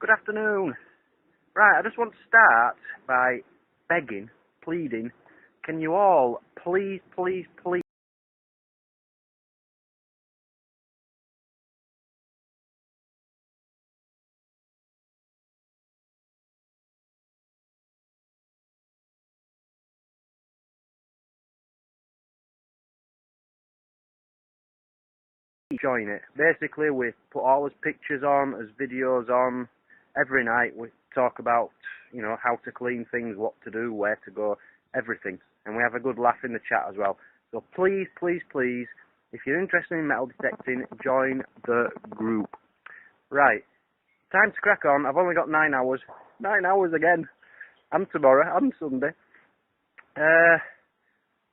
Good afternoon. Right, I just want to start by begging, pleading, can you all please join it. Basically, we put all his pictures on, his videos on. Every night we talk about, how to clean things, what to do, where to go, everything. And we have a good laugh in the chat as well. So please, if you're interested in metal detecting, join the group. Right, time to crack on. I've only got 9 hours. 9 hours again. And tomorrow, and Sunday.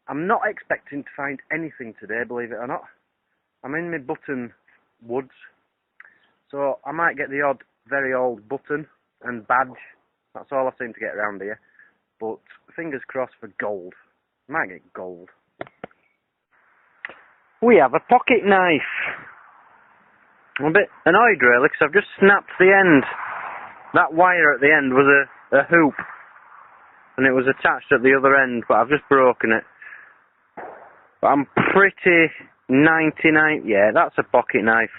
I'm not expecting to find anything today, believe it or not. I'm in my button woods, so I might get the odd very old button and badge. That's all I seem to get around here. But fingers crossed for gold. I might get gold. We have a pocket knife. I'm a bit annoyed really, because I've just snapped the end. That wire at the end was a hoop, and it was attached at the other end, but I've just broken it. But I'm pretty 99, yeah, that's a pocket knife.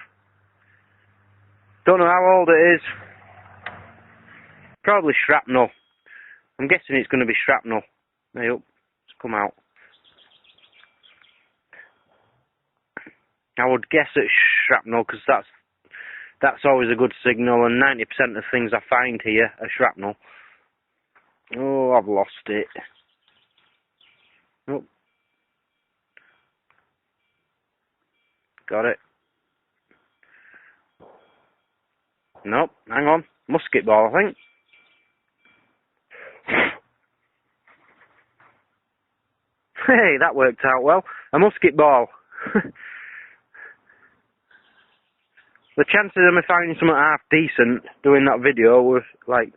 Don't know how old it is. Probably shrapnel. I'm guessing it's going to be shrapnel. Hey up, it's come out. I would guess it's shrapnel, because that's always a good signal, and 90% of things I find here are shrapnel. Oh, I've lost it. Oh. Got it. Nope, hang on. Musket ball, I think. Hey, that worked out well. A musket ball. The chances of me finding something half decent doing that video was like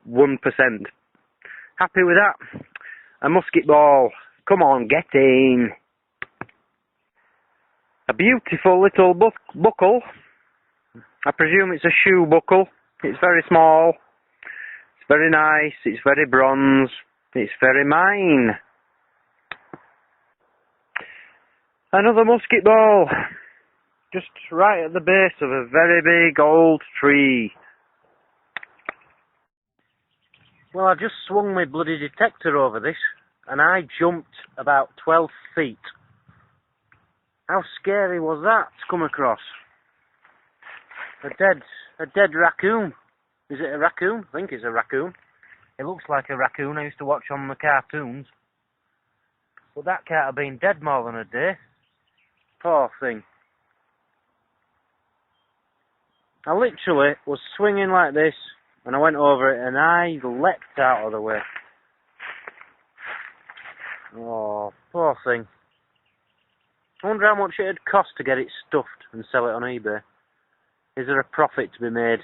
1%. Happy with that. A musket ball. Come on, get in. A beautiful little buckle. I presume it's a shoe buckle. It's very small. It's very nice. It's very bronze. It's very mine. Another musket ball. Just right at the base of a very big old tree. Well, I just swung my bloody detector over this, and I jumped about 12 feet. How scary was that to come across? A dead raccoon. Is it a raccoon? I think it's a raccoon. It looks like a raccoon I used to watch on the cartoons. But that can't have been dead more than a day. Poor thing. I literally was swinging like this, and I went over it, and I leapt out of the way. Oh, poor thing. I wonder how much it'd cost to get it stuffed and sell it on eBay. Is there a profit to be made?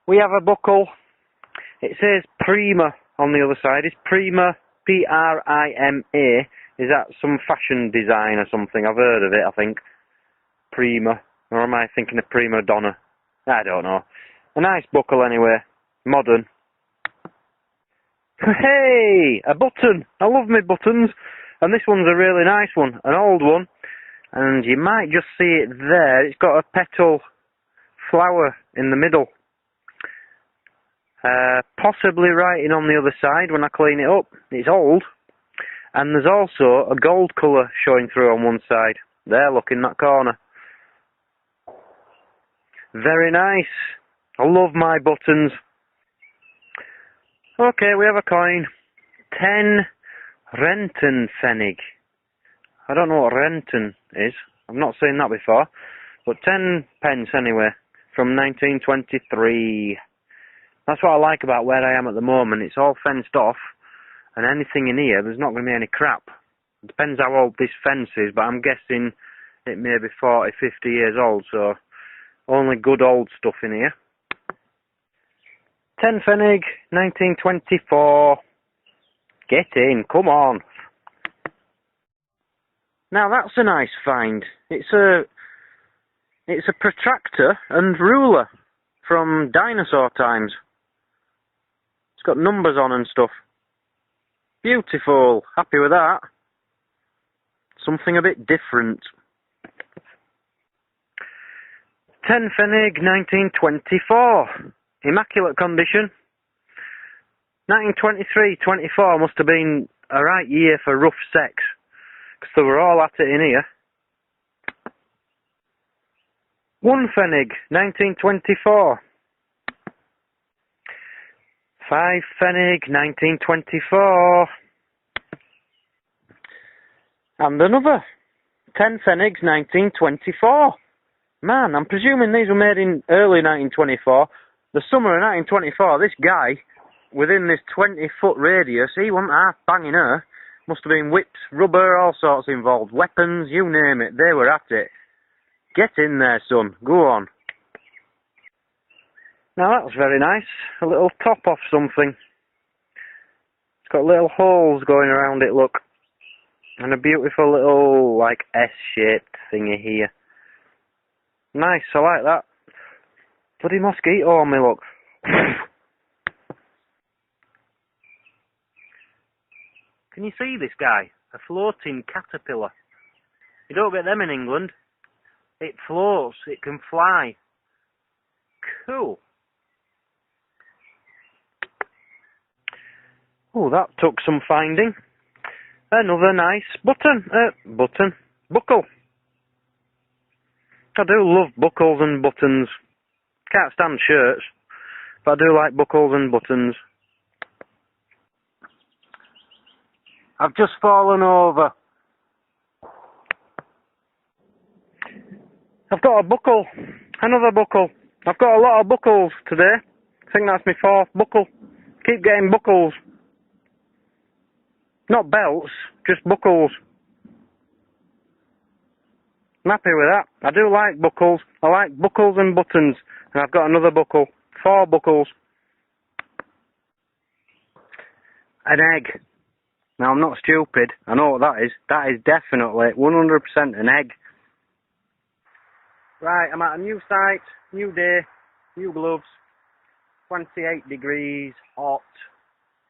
We have a buckle. It says Prima on the other side. Is Prima, Prima? Is that some fashion design or something? I've heard of it, I think. Prima. Or am I thinking of Prima Donna? I don't know. A nice buckle anyway. Modern. Hey! A button! I love my buttons. And this one's a really nice one. An old one. And you might just see it there. It's got a petal flower in the middle. Possibly writing on the other side when I clean it up. It's old. And there's also a gold colour showing through on one side. There, look in that corner. Very nice. I love my buttons. Okay, we have a coin. 10 Rentenpfennig. I don't know what Renten is. I've not seen that before. But 10 pence anyway. From 1923. That's what I like about where I am at the moment. It's all fenced off. And anything in here, there's not going to be any crap. It depends how old this fence is, but I'm guessing it may be 40, 50 years old, so only good old stuff in here. 10 Pfennig, 1924. Get in, come on. Now that's a nice find. It's a It's a protractor and ruler from dinosaur times. It's got numbers on and stuff. Beautiful. Happy with that. Something a bit different. 10 Pfennig, 1924. Immaculate condition. 1923-24 must have been a right year for rough sex, because they were all at it in here. 1 Pfennig, 1924. 5 Pfennig, 1924. And another 10 Pfennigs, 1924. Man, I'm presuming these were made in early 1924. The summer of 1924, this guy, within this 20-foot radius, he wasn't half banging her. Must have been whips, rubber, all sorts involved. Weapons, you name it, they were at it. Get in there, son. Go on. Now that's very nice. A little top off something. It's got little holes going around it, look. And a beautiful little, like, S-shaped thingy here. Nice, I like that. Bloody mosquito on me, look. Can you see this guy? A floating caterpillar. You don't get them in England. It floats, it can fly. Cool. Oh, that took some finding. Another nice buckle. I do love buckles and buttons. Can't stand shirts, but I do like buckles and buttons. I've just fallen over. I've got a buckle. Another buckle. I've got a lot of buckles today. I think that's my 4th buckle. Keep getting buckles. Not belts, just buckles. I'm happy with that. I do like buckles. I like buckles and buttons. And I've got another buckle. 4 buckles. An egg. Now, I'm not stupid. I know what that is. That is definitely 100% an egg. Right, I'm at a new site, new day, new gloves. 28 degrees, hot.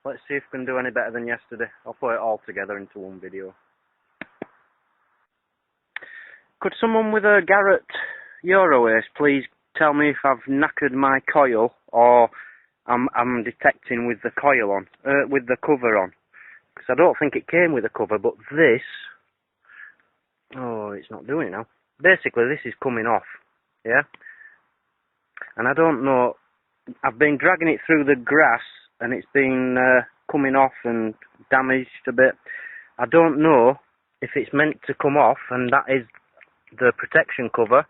Let's see if we can do any better than yesterday. I'll put it all together into one video. Could someone with a Garrett Euroace please tell me if I've knackered my coil, or I'm detecting with the coil on, with the cover on? Because I don't think it came with a cover, but this... Oh, it's not doing it now. Basically, this is coming off, yeah? And I don't know... I've been dragging it through the grass, and it's been coming off and damaged a bit. I don't know if it's meant to come off, and that is the protection cover,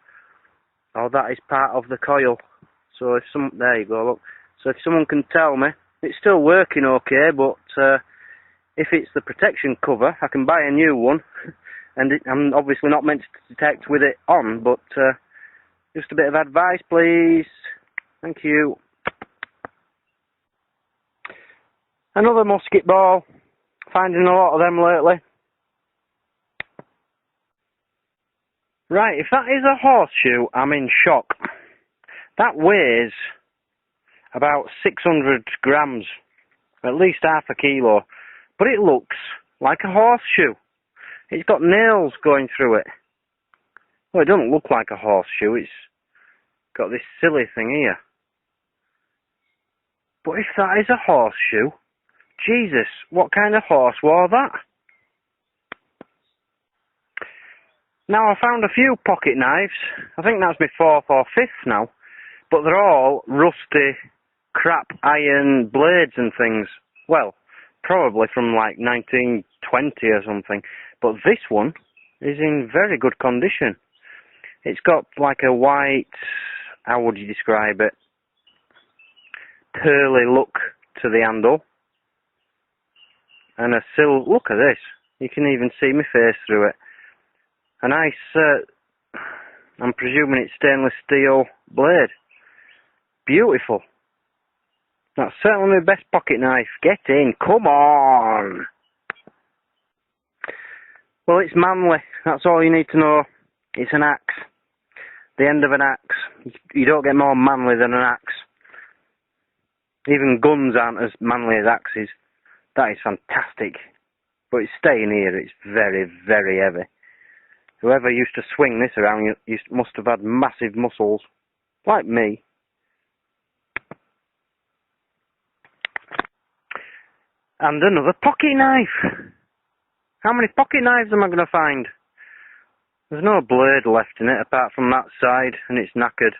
or that is part of the coil. So if there you go, look. So if someone can tell me, it's still working okay, but if it's the protection cover, I can buy a new one, and I'm obviously not meant to detect with it on, but just a bit of advice, please. Thank you. Another musket ball. Finding a lot of them lately. Right, if that is a horseshoe, I'm in shock. That weighs about 600 grams, at least half a kilo, but it looks like a horseshoe. It's got nails going through it. Well, it doesn't look like a horseshoe, it's got this silly thing here. But if that is a horseshoe, Jesus, what kind of horse wore that? Now, I found a few pocket knives. I think that's my 4th or 5th now. But they're all rusty, crap iron blades and things. Well, probably from like 1920 or something. But this one is in very good condition. It's got like a white, how would you describe it? Pearly look to the handle. And a look at this. You can even see my face through it. A nice, I'm presuming it's stainless steel blade. Beautiful. That's certainly the best pocket knife. Get in, come on! Well, it's manly. That's all you need to know. It's an axe. The end of an axe. You don't get more manly than an axe. Even guns aren't as manly as axes. That is fantastic. But it's staying here. It's very, very heavy. Whoever used to swing this around must have had massive muscles. Like me. And another pocket knife. How many pocket knives am I going to find? There's no blade left in it apart from that side, and it's knackered.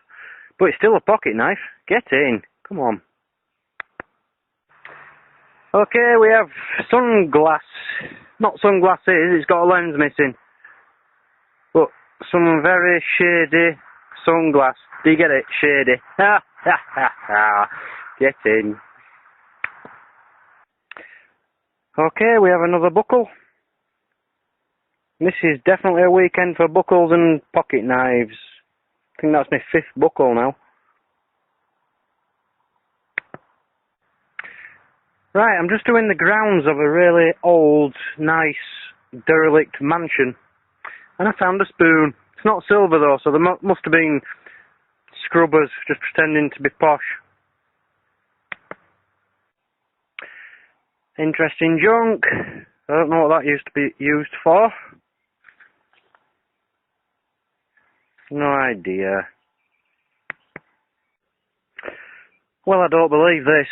But it's still a pocket knife. Get in. Come on. Okay, we have sunglass. Not sunglasses, it's got a lens missing. But some very shady sunglass. Do you get it? Shady. Ha ha ha ha. Get in. Okay, we have another buckle. This is definitely a weekend for buckles and pocket knives. I think that's my 5th buckle now. Right, I'm just doing the grounds of a really old, nice, derelict mansion. And I found a spoon. It's not silver though, so there must have been scrubbers just pretending to be posh. Interesting junk. I don't know what that used to be used for. No idea. Well, I don't believe this.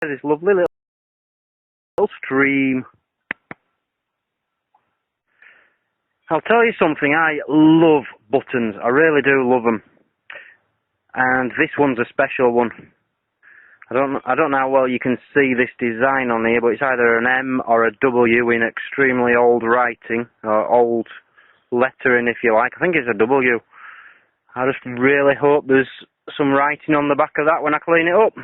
This lovely little stream. I'll tell you something, I love buttons. I really do love them. And this one's a special one. I don't know how well you can see this design on here, but it's either an M or a W in extremely old writing, or old lettering if you like. I think it's a W. I just really hope there's some writing on the back of that when I clean it up.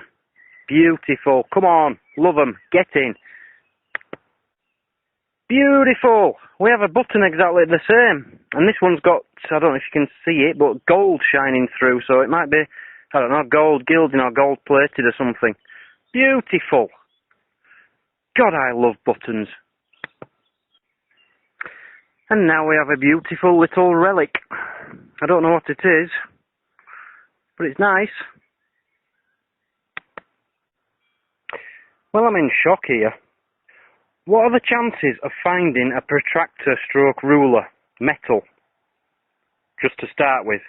Beautiful. Come on. Love them. Get in. Beautiful. We have a button exactly the same. And this one's got, I don't know if you can see it, but gold shining through. So it might be, I don't know, gold gilding or gold plated or something. Beautiful. God, I love buttons. And now we have a beautiful little relic. I don't know what it is, but it's nice. Well, I'm in shock here. What are the chances of finding a protractor stroke ruler, metal, just to start with?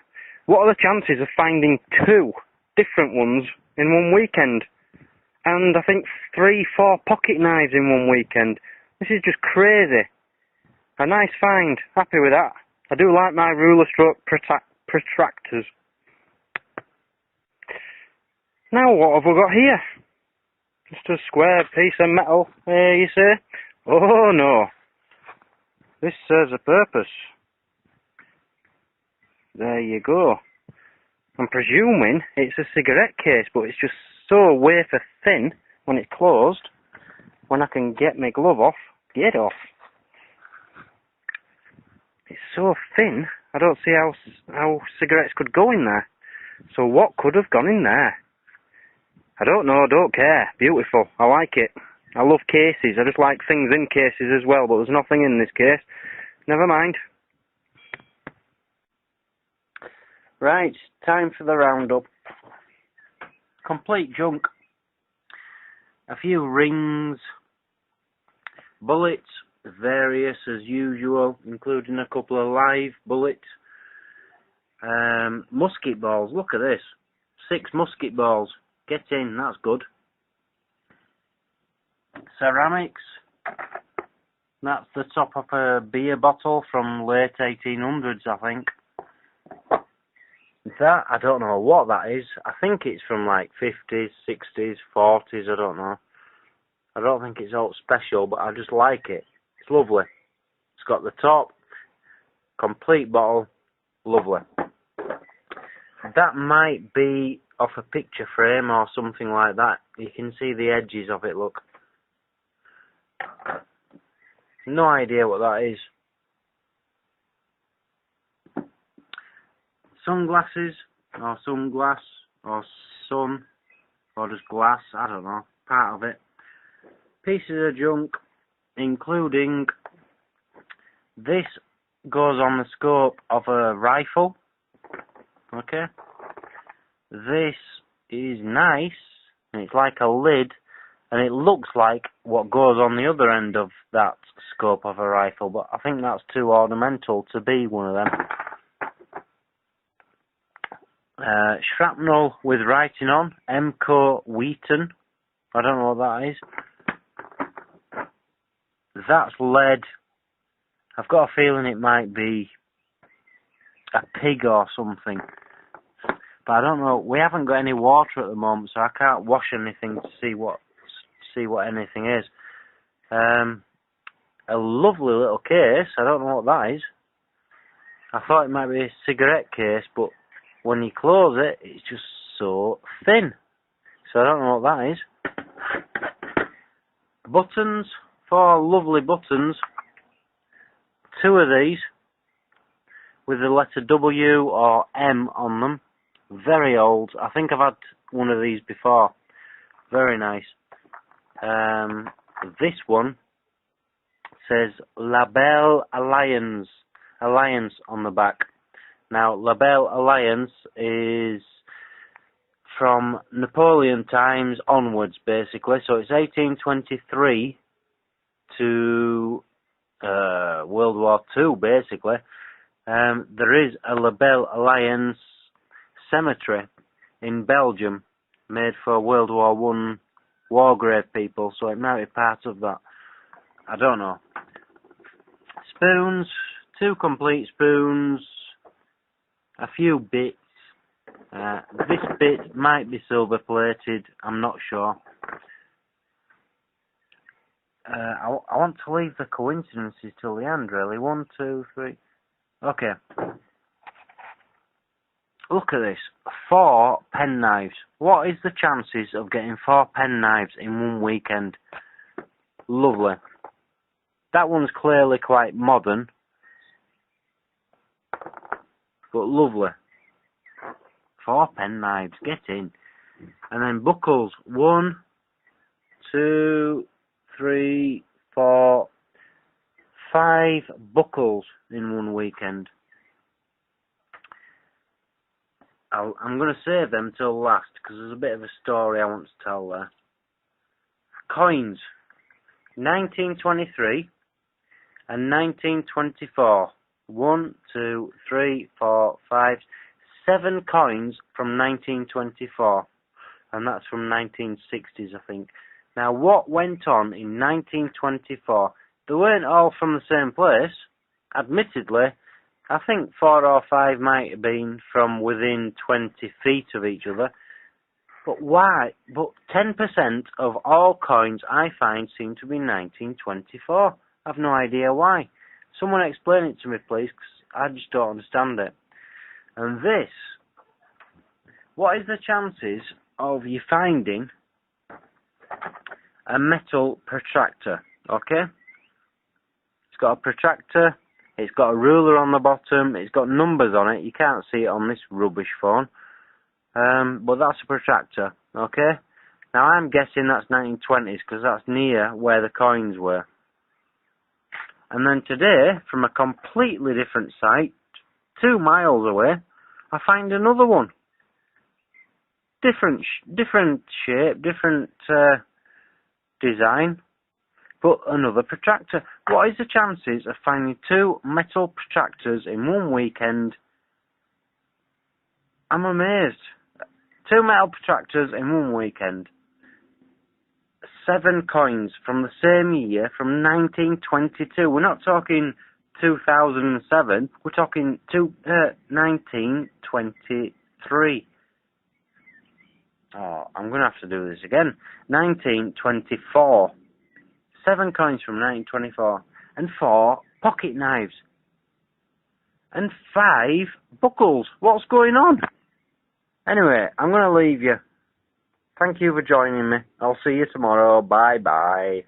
What are the chances of finding 2 different ones in one weekend? And I think 3, 4 pocket knives in one weekend. This is just crazy. A nice find. Happy with that. I do like my ruler stroke protractors. Now what have we got here? Just a square piece of metal, you say? Oh no. This serves a purpose. There you go. I'm presuming it's a cigarette case, but it's just so wafer thin when it's closed. When I can get my glove off, get off. It's so thin, I don't see how cigarettes could go in there. So what could have gone in there? I don't know, don't care. Beautiful. I like it. I love cases. I just like things in cases as well, but there's nothing in this case. Never mind. Right, time for the roundup. Complete junk. A few rings. Bullets, various as usual, including a couple of live bullets. Musket balls, look at this. 6 musket balls. Get in, that's good. Ceramics. That's the top of a beer bottle from late 1800s, I think. That, I don't know what that is. I think it's from like 50s, 60s, 40s, I don't know. I don't think it's all special, but I just like it. It's lovely. It's got the top, complete bottle, lovely. That might be off a picture frame or something like that. You can see the edges of it, look. No idea what that is. Sunglasses, or sunglass, or sun, or just glass, I don't know, part of it. Pieces of junk, including this goes on the scope of a rifle. Okay. This is nice, and it's like a lid, and it looks like what goes on the other end of that scope of a rifle, but I think that's too ornamental to be one of them. Shrapnel with writing on, Emco Wheaton. I don't know what that is. That's lead. I've got a feeling it might be a pig or something. But I don't know. We haven't got any water at the moment, so I can't wash anything to see what anything is. A lovely little case. I don't know what that is. I thought it might be a cigarette case, but when you close it, it's just so thin. So I don't know what that is. Buttons. 4 lovely buttons. 2 of these with the letter W or M on them. Very old. I think I've had one of these before. Very nice. This one says La Belle Alliance on the back. Now, La Belle Alliance is from Napoleon times onwards, basically. So it's 1823 to World War II, basically. There is a La Belle Alliance cemetery in Belgium made for World War I war grave people, so it might be part of that. I don't know. Spoons, 2 complete spoons, a few bits. This bit might be silver plated, I'm not sure. I want to leave the coincidences till the end, really. 1, 2, 3. Okay. Look at this. 4 penknives. What is the chances of getting 4 penknives in one weekend? Lovely. That one's clearly quite modern, but lovely. 4 penknives. Get in. And then buckles. 1, 2, 3, 4, 5 buckles in one weekend. I'm going to save them till last because there's a bit of a story I want to tell there. Coins. 1923 and 1924. 1, 2, 3, 4, 5, 7 coins from 1924. And that's from 1960s, I think. Now, what went on in 1924? They weren't all from the same place. Admittedly, I think 4 or 5 might have been from within 20 feet of each other. But why? But 10% of all coins I find seem to be 1924. I've no idea why. Someone explain it to me, please, because I just don't understand it. And this, what is the chances of you finding a metal protractor? Okay? It's got a protractor. It's got a ruler on the bottom. It's got numbers on it. You can't see it on this rubbish phone. But that's a protractor. Okay? Now I'm guessing that's 1920s because that's near where the coins were. And then today, from a completely different site, 2 miles away, I find another one. Different shape, different design, but another protractor. What is the chances of finding 2 metal protractors in one weekend? I'm amazed. 2 metal protractors in one weekend. 7 coins from the same year, from 1922. We're not talking 2007. We're talking 1923. Oh, I'm going to have to do this again. 1924. 7 coins from 1924. And 4 pocket knives. And 5 buckles. What's going on? Anyway, I'm going to leave you. Thank you for joining me. I'll see you tomorrow. Bye bye.